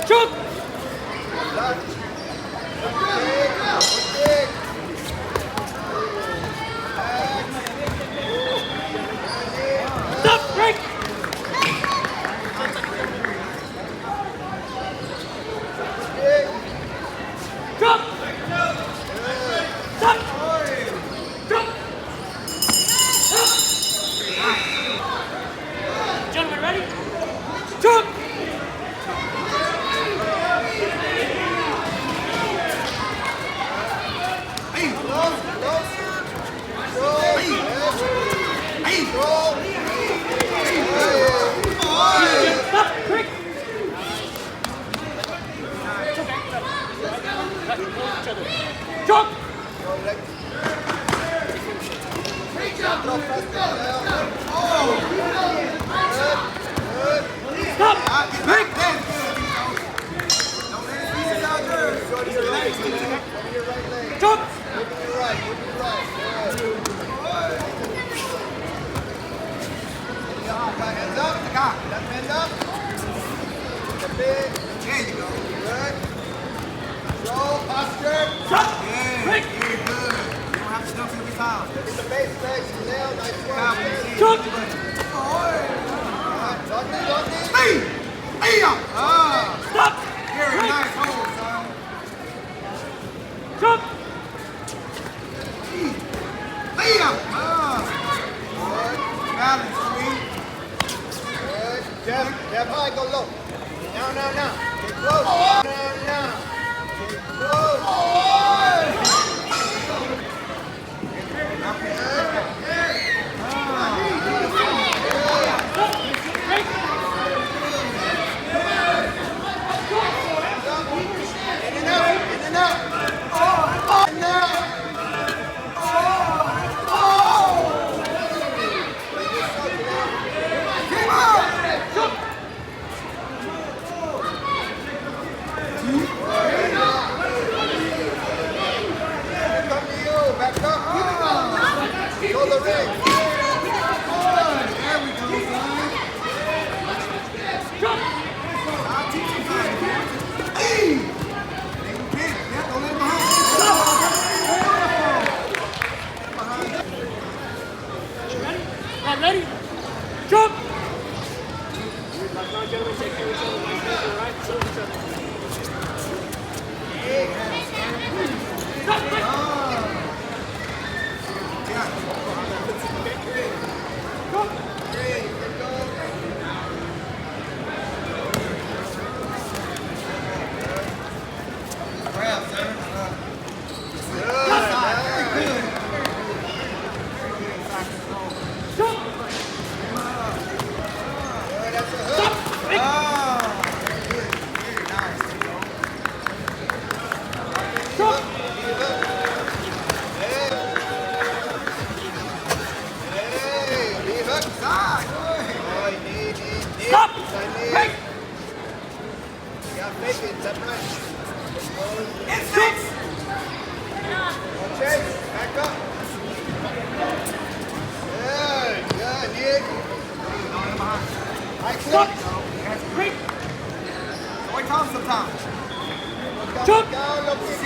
Shoot! Stop! Break! Drop! Stop! Drop! Gentlemen, ready? Drop! Stop! Quick! Drop! Stop! Quick! Drop! Hands up, the guy. Hands up. The big. There you go. Good. Roll, posture. Drop! Yeah, Quick! yeah, good. You don't have to jump every time. Look at the base legs. Nail, nice work. Drop! Hey! Hey! Stop! Very nice hold, son. Drop! Hey! Balance, sweet. Good. Jab high, go low. Now. Get close. Now. Get close. Ready? Jump! Stop! Break! Yeah, fake it. That's right. Instinct! Chase, back up. Good, Nick. High Stop! click. Break! Wait, time sometimes. Jump! Go,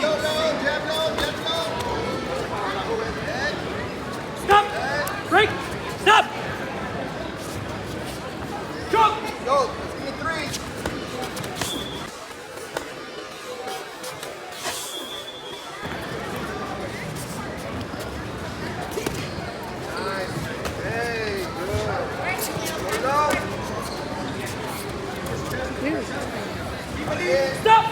low, jab low. Stop! Break! Stop! Jump! Go, let's give me 3. Nice. Hey, good. Go low. Stop!